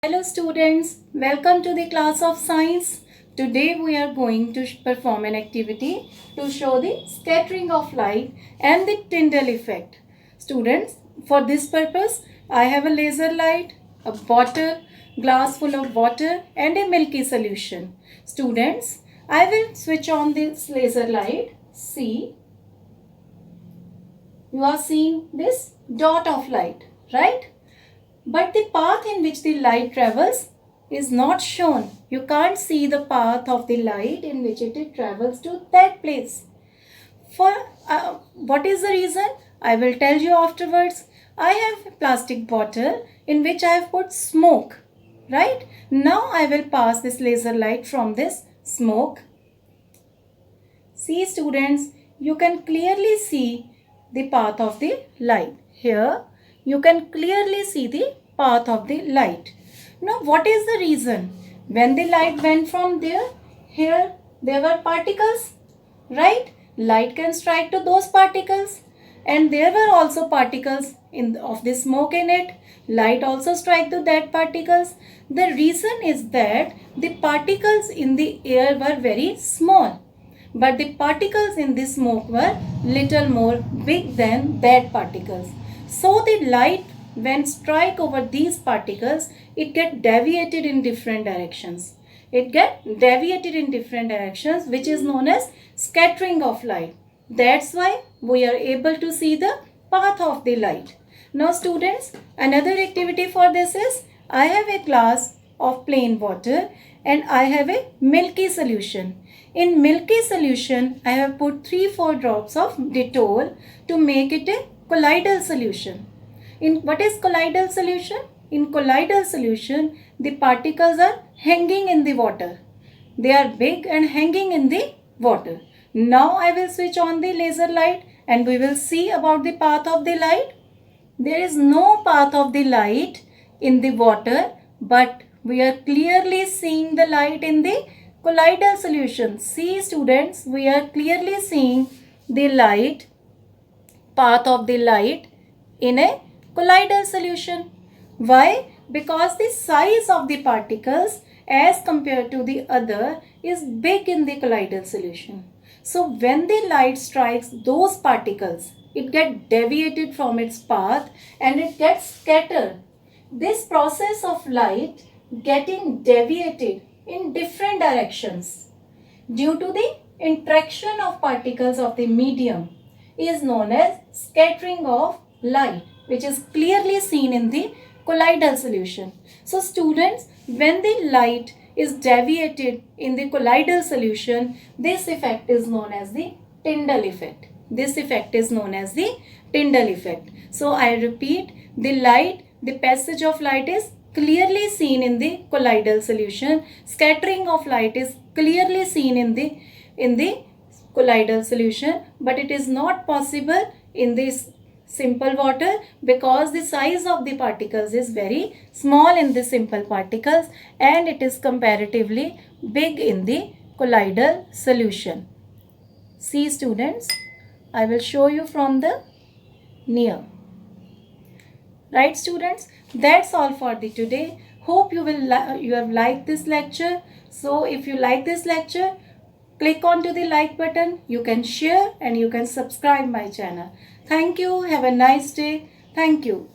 Hello students, welcome to the class of science. Today we are going to perform an activity to show the scattering of light and the Tyndall effect. Students, for this purpose I have a laser light, a bottle, glass full of water and a milky solution. Students, I will switch on this laser light. See, you are seeing this dot of light, right? But the path in which the light travels is not shown. You can't see the path of the light in which it travels to that place. For what is the reason? I will tell you afterwards. I have a plastic bottle in which I have put smoke. Right? Now I will pass this laser light from this smoke. See students, you can clearly see the path of the light. Here you can clearly see the path of the light. Now what is the reason? When the light went from there, here there were particles, right? Light can strike to those particles, and there were also particles of the smoke in it. Light also strike to that particles. The reason is that the particles in the air were very small, but the particles in the smoke were little more big than that particles. So the light, when strike over these particles, it get deviated in different directions. It get deviated in different directions, which is known as scattering of light. That's why we are able to see the path of the light. Now students, another activity for this is, I have a glass of plain water and I have a milky solution. In milky solution, I have put 3-4 drops of Dettol to make it a colloidal solution. In what is colloidal solution? In colloidal solution, the particles are hanging in the water. They are big and hanging in the water. Now I will switch on the laser light and we will see about the path of the light. There is no path of the light in the water, but we are clearly seeing the light in the colloidal solution. See students, we are clearly seeing the light, path of the light in a colloidal solution. Why? Because the size of the particles as compared to the other is big in the colloidal solution. So when the light strikes those particles, it gets deviated from its path and it gets scattered. This process of light getting deviated in different directions due to the interaction of particles of the medium is known as scattering of light, which is clearly seen in the colloidal solution. So students, when the light is deviated in the colloidal solution, this effect is known as the Tyndall effect. This effect is known as the Tyndall effect. So I repeat, the passage of light is clearly seen in the colloidal solution. Scattering of light is clearly seen in the colloidal solution, but it is not possible in this simple water because the size of the particles is very small in the simple particles and it is comparatively big in the colloidal solution. See students, I will show you from the near. Right students, that's all for the today. Hope you have liked this lecture. So if you like this lecture, click onto the like button. You can share and you can subscribe my channel. Thank you. Have a nice day. Thank you.